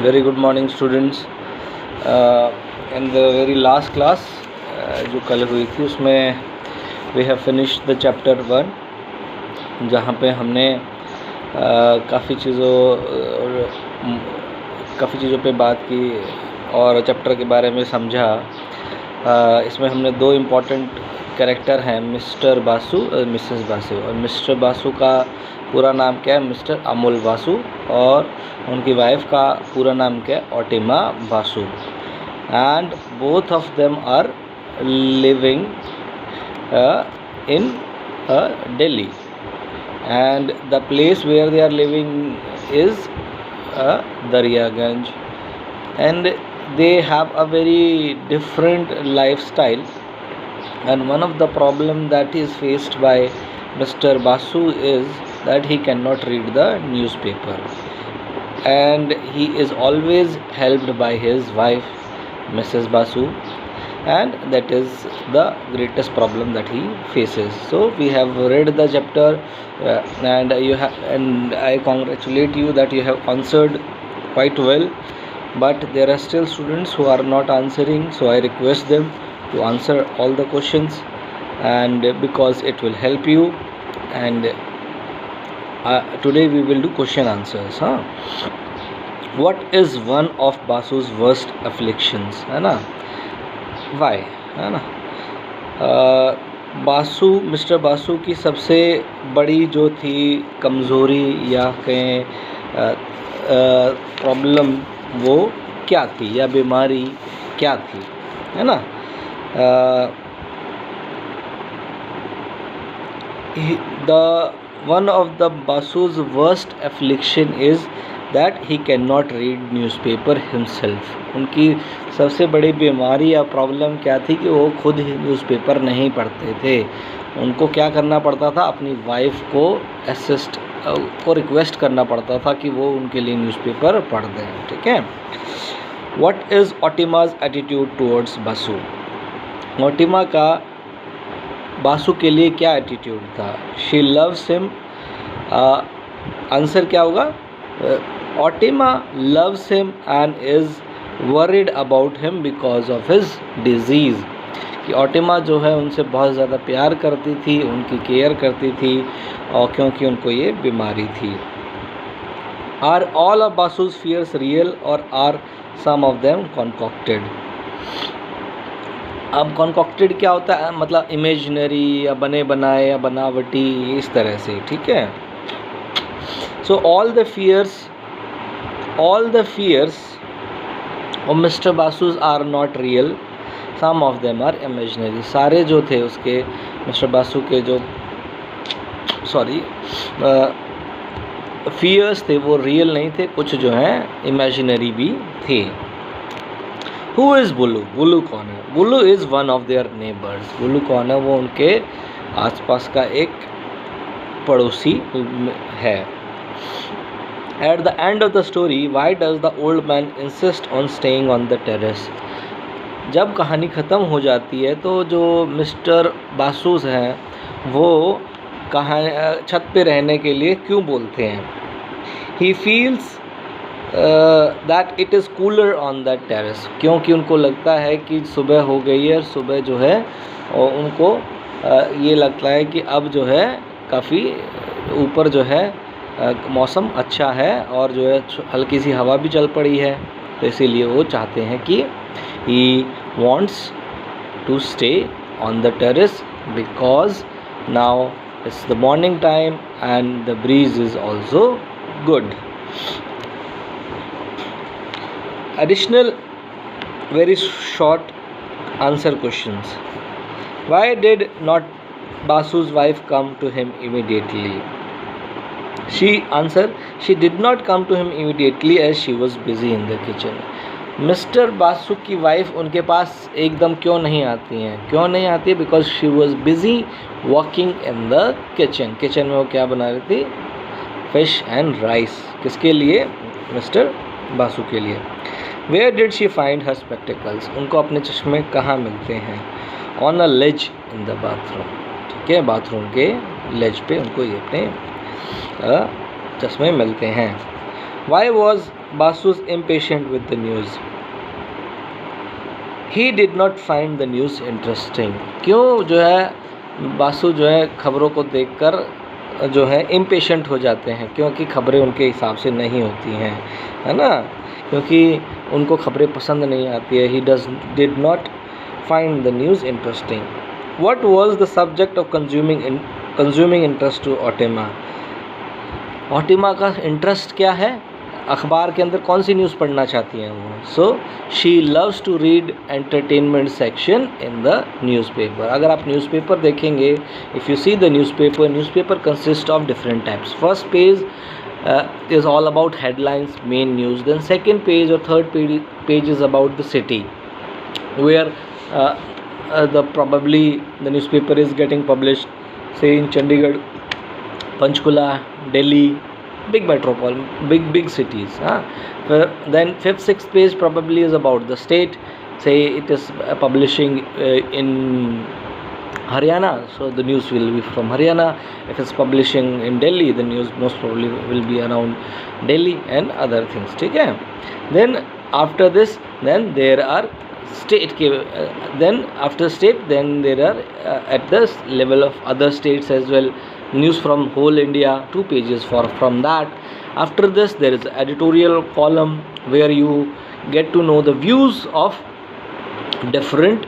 Very good morning students. In the very last class जो कल हुई थी उसमें we have finished the chapter 1 जहाँ पे हमने काफ़ी चीज़ों पे बात की और चैप्टर के बारे में समझा। इसमें हमने दो इम्पॉर्टेंट कैरेक्टर हैं, मिस्टर बासु और मिसेस बासु। और मिस्टर बासु का पूरा नाम क्या है? मिस्टर अमोल बासु। और उनकी वाइफ का पूरा नाम क्या है? Otima Basu. And both of them are living in Delhi, and the place where they are living is Daryaganj, and they have a very different lifestyle. And one of the problem that is faced by Mr. Basu is that he cannot read the newspaper, and he is always helped by his wife Mrs. Basu, and that is the greatest problem that he faces. So we have read the chapter and I congratulate you that you have answered quite well, but there are still students who are not answering, so I request them to answer all the questions, and because it will help you. And today we will do question answers. What is one of Basu's worst afflictions? है ना? Y, है ना? Mister Basu की सबसे बड़ी जो थी कमज़ोरी या कहें प्रॉब्लम वो क्या थी या बीमारी क्या थी, है ना? One of the Basu's worst affliction is that he cannot read newspaper himself. उनकी सबसे बड़ी बीमारी या प्रॉब्लम क्या थी कि वो खुद ही न्यूज़पेपर नहीं पढ़ते थे। उनको क्या करना पड़ता था? अपनी वाइफ को रिक्वेस्ट करना पड़ता था कि वो उनके लिए न्यूज़पेपर पढ़ दें। ठीक है। What is Otima's attitude towards Basu? Otima का बासु के लिए क्या एटीट्यूड था? She loves him. आंसर क्या होगा? Otima loves him and is worried about him because of his disease. कि ओटिमा जो है उनसे बहुत ज़्यादा प्यार करती थी, उनकी केयर करती थी, और क्योंकि उनको ये बीमारी थी। Are all of Basu's fears real or are some of them concocted? अब concocted क्या होता है? मतलब इमेजिनरी या बने बनाए या बनावटी, इस तरह से। ठीक है। So all the fears of Mr. Basu's are not real, some of them are imaginary. सारे जो थे उसके मिस्टर बासु के जो fears थे वो रियल नहीं थे, कुछ जो हैं इमेजिनरी भी थे। Who is बुल्लू? बुल्लू कौन है? बुल्लू is one of their neighbors. बुल्लू कौन है? वो उनके आसपास का एक पड़ोसी है। At the end of the story, why does the old man insist on staying on the terrace? जब कहानी ख़त्म हो जाती है तो जो मिस्टर बासूस हैं वो छत पे रहने के लिए क्यों बोलते हैं? He feels that it is cooler on that terrace. क्योंकि उनको लगता है कि सुबह हो गई है, सुबह जो है और उनको ये लगता है कि अब जो है काफ़ी ऊपर जो है मौसम अच्छा है और जो है हल्की सी हवा भी चल पड़ी है, तो इसीलिए वो चाहते हैं कि he wants to stay on the terrace because now it's the morning time and the breeze is also good. Additional very short answer questions. Why did not Basu's wife come to him immediately? She did not come to him immediately as she was busy in the kitchen. Mister Basu की wife उनके पास एकदम क्यों नहीं आती हैं? Because she was busy working in the kitchen. Kitchen में वो क्या बना रही थी? Fish and rice. किसके लिए? मिस्टर बासु के लिए. Where did she find her spectacles? उनको अपने चश्मे कहाँ मिलते हैं? On a ledge in the bathroom. ठीक है, बाथरूम के लेज पे उनको ये अपने चश्मे मिलते हैं. Why was Basu's impatient with the news. He did not find the news interesting. क्यों जो है बासु जो है खबरों को देखकर जो है इम्पेशेंट हो जाते हैं, क्योंकि खबरें उनके हिसाब से नहीं होती हैं, है ना, क्योंकि उनको खबरें पसंद नहीं आती है. He did not find the news interesting. What was the subject of consuming interest to Otima? Otima का इंटरेस्ट क्या है? अखबार के अंदर कौन सी न्यूज़ पढ़ना चाहती हैं वो? So she loves to read entertainment section in the newspaper. अगर आप न्यूज़पेपर देखेंगे, if you see the newspaper consist of different types. First page is all about headlines, main news. Then second page or third page is about the city, where probably the newspaper is getting published, say in Chandigarh, Panchkula, Delhi, big metropolitan, big cities. Then fifth, sixth page probably is about the state. Say it is publishing in Haryana, so the news will be from Haryana. If it's publishing in Delhi, the news most probably will be around Delhi and other things. ठीक है. Then after this, then there are state then after state, then there are at the level of other states as well, news from whole India, 2 pages from that. After this, there is editorial column where you get to know the views of different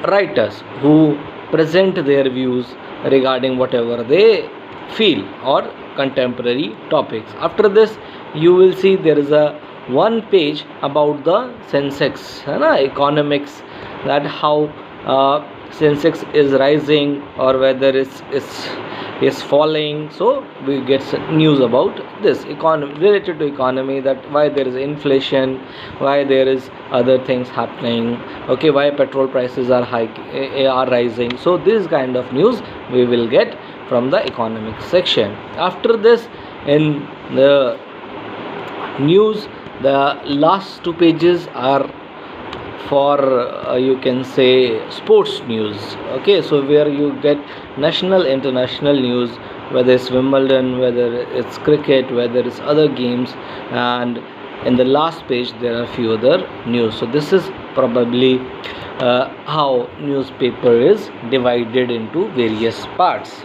writers who present their views regarding whatever they feel or contemporary topics. After this, you will see there is a 1 page about the Sensex, economics, that how Sensex is rising or whether it's falling. So we get news about this economy, related to economy, that why there is inflation, why there is other things happening, okay, why petrol prices are rising. So this kind of news we will get from the economic section. After this, in the news, the last 2 pages are for you can say sports news. Okay, so where you get national, international news, whether it's Wimbledon, whether it's cricket, whether it's other games, and in the last page there are few other news. So this is probably how newspaper is divided into various parts.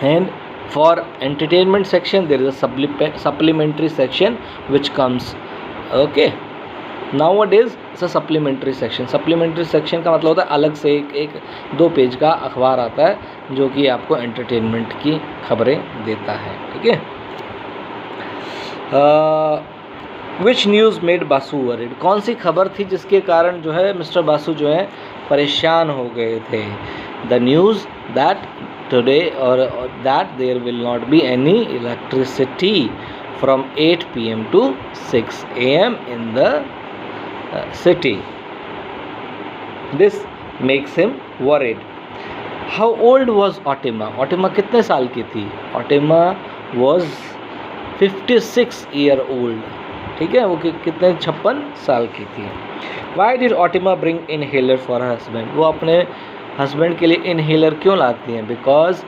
And for entertainment section, there is a supplementary section which comes. Okay, nowadays it's a supplementary section. Supplementary section का मतलब होता है अलग से एक 2 page का अखबार आता है जो कि आपको एंटरटेनमेंट की खबरें देता है. ठीक है. विच न्यूज़ मेड बासु वरीड? कौन सी खबर थी जिसके कारण जो है मिस्टर बासु जो है परेशान हो गए थे? The news that today or that there will not be any electricity from 8 p.m. to 6 a.m. in the city. This makes him worried. How old was Otima? Otima कितने साल की थी? Otima was 56 year old. ठीक है, वो कितने 56 साल की थी. Why did Otima bring inhaler for her husband? वो अपने हस्बैंड के लिए इनहेलर क्यों लाती हैं? Because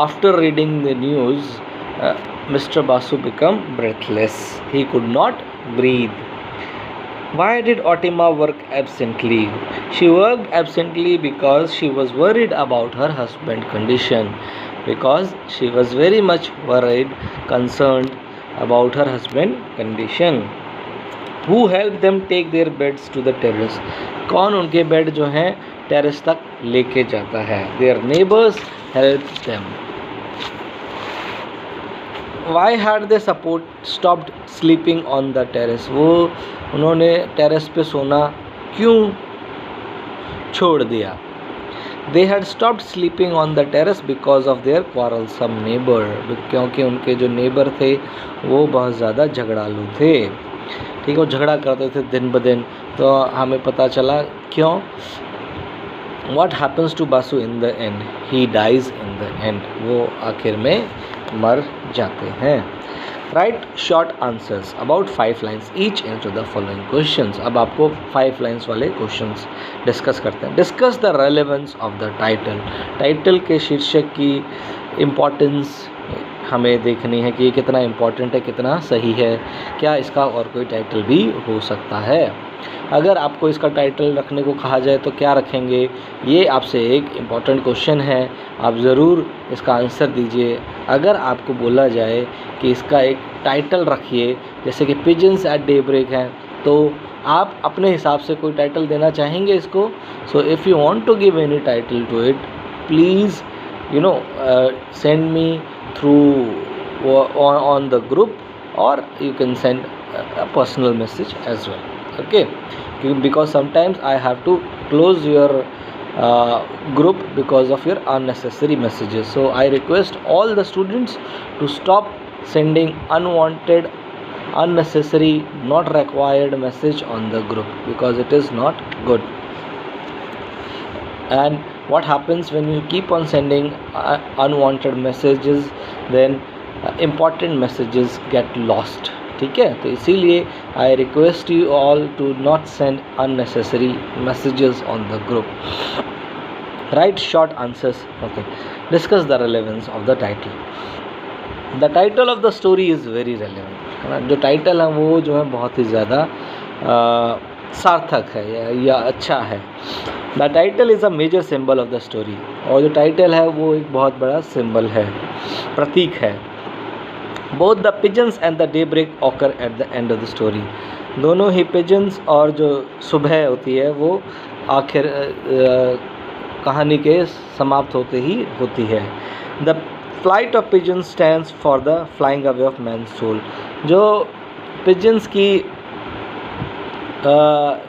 after reading the news mister Basu become breathless. He could not breathe. Why did Otima work absently? She worked absently because she was worried about her husband condition. Because she was very much worried, concerned about her husband condition. Who helped them take their beds to the terrace? कौन उनके bed जो हैं terrace तक लेके जाता है? Their neighbors helped them. Why had they stopped sleeping on the terrace? वो उन्होंने टेरेस पे सोना क्यों छोड़ दिया? They had stopped sleeping on the terrace because of their quarrelsome neighbor. क्योंकि उनके जो नेबर थे वो बहुत ज़्यादा झगड़ालू थे. ठीक है, वो झगड़ा करते थे दिन ब दिन. तो हमें पता चला क्यों. What happens to Basu in the end? He dies in the end. वो आखिर में मर जाते हैं. Write short answers about 5 lines each answer the following questions. अब आपको 5 lines वाले questions डिस्कस करते हैं. Discuss the relevance of the title. Title के शीर्षक की इम्पोर्टेंस हमें देखनी है कि ये कितना इम्पोर्टेंट है, कितना सही है, क्या इसका और कोई टाइटल भी हो सकता है। अगर आपको इसका टाइटल रखने को कहा जाए तो क्या रखेंगे, ये आपसे एक इम्पॉर्टेंट क्वेश्चन है, आप ज़रूर इसका आंसर दीजिए। अगर आपको बोला जाए कि इसका एक टाइटल रखिए, जैसे कि पिजन्स एट डे ब्रेक है, तो आप अपने हिसाब से कोई टाइटल देना चाहेंगे इसको। So if you want to give any title to it, please send me through on the group, or you can send a personal message as well. Okay, because sometimes I have to close your group because of your unnecessary messages. So I request all the students to stop sending unwanted, unnecessary, not required message on the group, because it is not good. And what happens when you keep on sending unwanted messages, then important messages get lost. ठीक है, तो इसीलिए I request you all to not send unnecessary messages on the group. Write short answers. Okay, discuss the relevance of the title. The title of the story is very relevant, है ना। जो title है वो जो है बहुत ही ज़्यादा सार्थक है या अच्छा है। The title is a major symbol of the story, और जो टाइटल है वो एक बहुत बड़ा सिंबल है, प्रतीक है। Both the pigeons and the daybreak occur at the end of the story, दोनों ही पिजन्स और जो सुबह होती है वो आखिर कहानी के समाप्त होते ही होती है। The flight of pigeons stands for the flying away of man's soul, जो पिजन्स की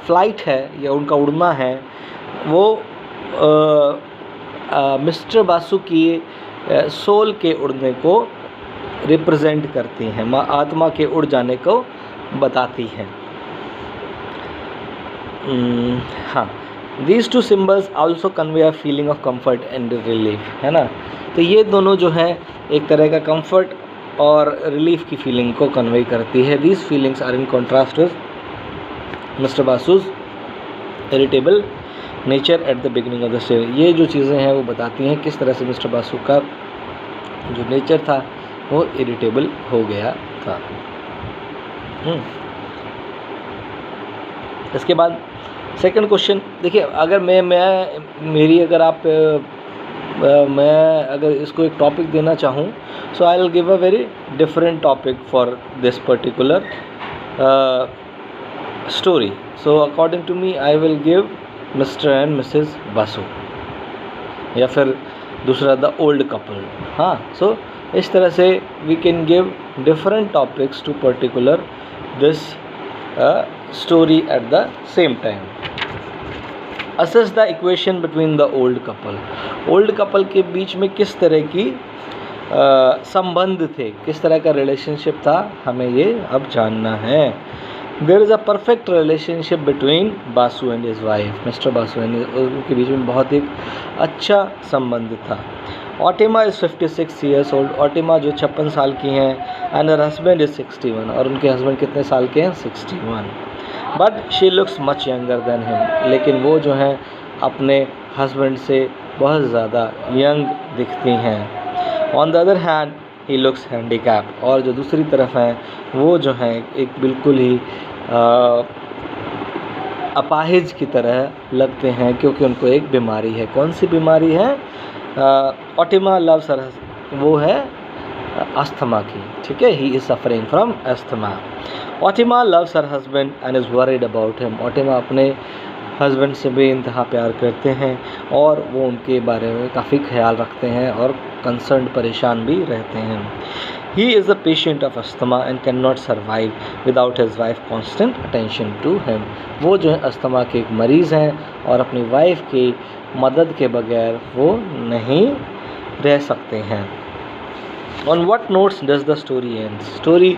फ्लाइट है या उनका उड़ना है, वो मिस्टर बासु की सोल के उड़ने को रिप्रेजेंट करती हैं, आत्मा के उड़ जाने को बताती हैं। हाँ, these two symbols also convey a feeling of comfort and relief, है ना। तो ये दोनों जो है एक तरह का कंफर्ट और रिलीफ की फीलिंग को कन्वे करती है। These feelings are in contrast with mister Basu's irritable nature at the beginning of the story. ये जो चीज़ें हैं वो बताती हैं किस तरह से मिस्टर बासु का जो नेचर था वो इरिटेबल हो गया था। इसके बाद सेकंड क्वेश्चन देखिए, अगर मेरी अगर आप मैं अगर इसको एक टॉपिक देना चाहूँ, so I will give a very different topic for this particular story. So according to me I will give mister and Mrs Basu, या फिर दूसरा द ओल्ड कपल। हाँ, सो इस तरह से we can give different topics to particular this story at the same time. Assess the equation between the old couple, old couple के बीच में किस तरह की संबंध थे, किस तरह का रिलेशनशिप था, हमें ये अब जानना है। There is a perfect relationship between Basu and his wife, mister Basu and उनके बीच में बहुत एक अच्छा संबंध था। ऑटिमा इज़ 56 ईयर्स ओल्ड, ऑटिमा जो 56 साल की हैं, एंड हर हस्बैंड इज़ 61, और उनके हस्बैंड कितने साल के हैं, 61। But she looks much younger than him, लेकिन वो जो हैं अपने हस्बैंड से बहुत ज़्यादा यंग दिखती हैं। On the other hand he looks handicap, और जो दूसरी तरफ हैं वो जो हैं एक बिल्कुल ही अपाहिज की तरह लगते हैं, क्योंकि उनको एक बीमारी है। कौन सी बीमारी है? ऑटिमा लव्स हर, वो है अस्थमा की, ठीक है, he is suffering from asthma. Otima loves her husband and is worried about him, Otima अपने हस्बैंड से बेइंतहा प्यार करते हैं और वो उनके बारे में काफ़ी ख्याल रखते हैं और कंसर्न, परेशान भी रहते हैं। He is a patient of asthma and can not survive without his wife constant attention to him, वो जो है अस्थमा के एक मरीज़ हैं और अपनी वाइफ की मदद के बगैर वो नहीं रह सकते हैं। On what notes does the story and, story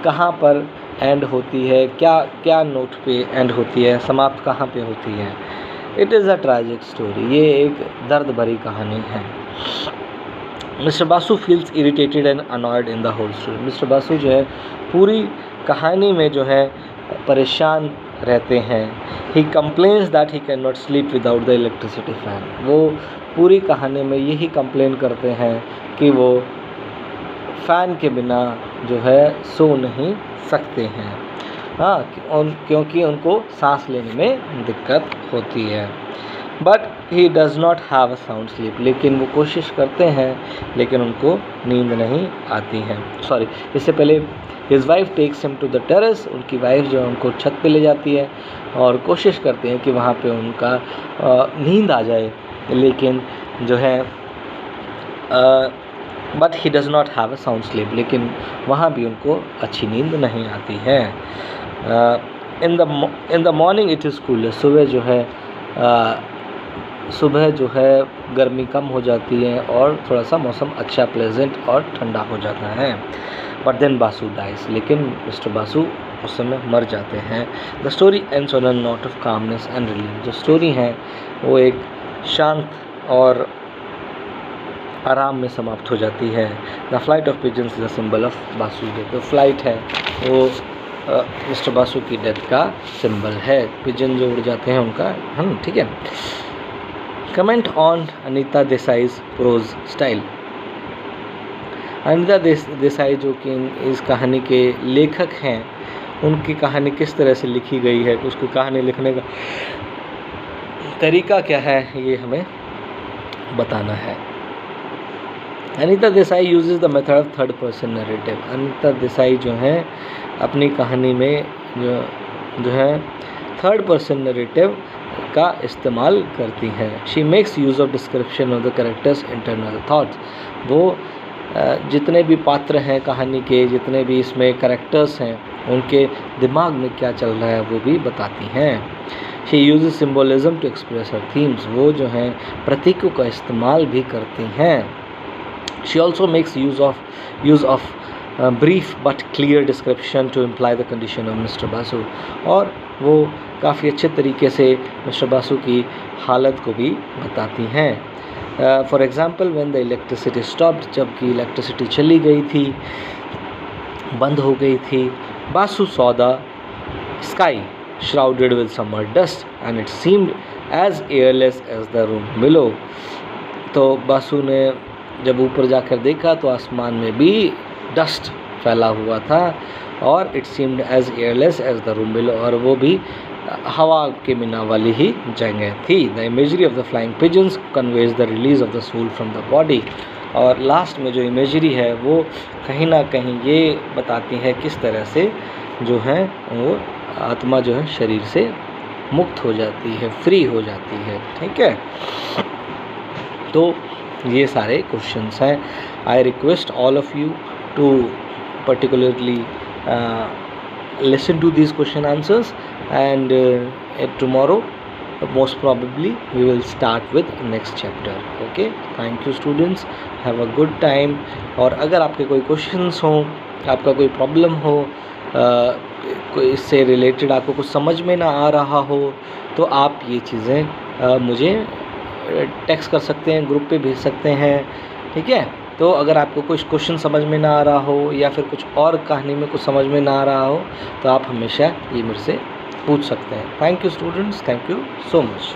कहाँ पर एंड होती है, क्या नोट पे एंड होती है, समाप्त कहाँ पे होती है? It is a tragic story, ये एक दर्द भरी कहानी है। Mister Basu feels irritated and annoyed in the whole story, mister Basu जो है पूरी कहानी में जो है परेशान रहते हैं। He complains that he can not sleep without the electricity fan, वो पूरी कहानी में यही कंप्लेन करते हैं कि वो फ़ैन के बिना जो है सो नहीं सकते हैं। हाँ, क्योंकि उनको सांस लेने में दिक्कत होती है। But he does not have a sound sleep, लेकिन वो कोशिश करते हैं लेकिन उनको नींद नहीं आती है। सॉरी, इससे पहले his wife takes him to the terrace, उनकी वाइफ जो है उनको छत पे ले जाती है और कोशिश करते हैं कि वहाँ पे उनका नींद आ जाए, लेकिन जो है but he does not have a sound sleep, लेकिन वहाँ भी उनको अच्छी नींद नहीं आती है। In the morning it is cool, सुबह जो है गर्मी कम हो जाती है और थोड़ा सा मौसम अच्छा, प्लेजेंट और ठंडा हो जाता है। बट देन बासु डाइज, लेकिन मिस्टर बासु उस समय मर जाते हैं। The story ends on a note of calmness and relief. जो स्टोरी है वो एक शांत और आराम में समाप्त हो जाती है। The flight of pigeons is a symbol of Basu death. जो फ्लाइट है वो मिस्टर बासु की डेथ का सिंबल है। पिजन जो उड़ जाते हैं उनका, ठीक है। Comment on Anita Desai's prose style. Anita Desai जो कि इस कहानी के लेखक हैं, उनकी कहानी किस तरह से लिखी गई है, उसकी कहानी लिखने का तरीका क्या है, ये हमें बताना है। Anita Desai uses the method of third person narrative. Anita Desai जो हैं अपनी कहानी में जो है थर्ड पर्सन नरेटिव का इस्तेमाल करती हैं। She makes use of description of the characters internal thoughts. वो जितने भी पात्र हैं कहानी के, जितने भी इसमें कैरेक्टर्स हैं, उनके दिमाग में क्या चल रहा है वो भी बताती हैं। She uses symbolism to express her themes. वो जो हैं प्रतीकों का इस्तेमाल भी करती हैं। She also makes use of brief but clear description to imply the condition of mister Basu. और वो काफ़ी अच्छे तरीके से मिस्टर बासु की हालत को भी बताती हैं। For example when the electricity stopped, जबकि इलेक्ट्रिसिटी चली गई थी, बंद हो गई थी। Basu saw the sky shrouded with summer dust and it seemed as airless as the room below। तो बासु ने जब ऊपर जाकर देखा तो आसमान में भी डस्ट फैला हुआ था और it seemed as airless as the room below, और वो भी हवा के बिना वाली ही जगह थी। The imagery of the flying pigeons conveys the release of the soul from the body. और लास्ट में जो इमेजरी है वो कहीं ना कहीं ये बताती है किस तरह से जो है वो आत्मा जो है शरीर से मुक्त हो जाती है, फ्री हो जाती है। ठीक है, तो ये सारे क्वेश्चंस हैं। I request all of you to particularly listen to these question answers and tomorrow most probably we will start with next chapter। okay, thank you students, have a good time। और अगर आपके कोई questions हों, आपका कोई problem हो, कोई इससे रिलेटेड आपको कुछ समझ में ना आ रहा हो, तो आप ये चीज़ें मुझे टेक्स्ट कर सकते हैं, ग्रुप पे भेज सकते हैं। ठीक है, तो अगर आपको कुछ क्वेश्चन समझ में ना आ रहा हो या फिर कुछ और कहानी में कुछ समझ में ना आ रहा हो तो आप हमेशा ये मेरे से पूछ सकते हैं। Thank you students, thank you so much.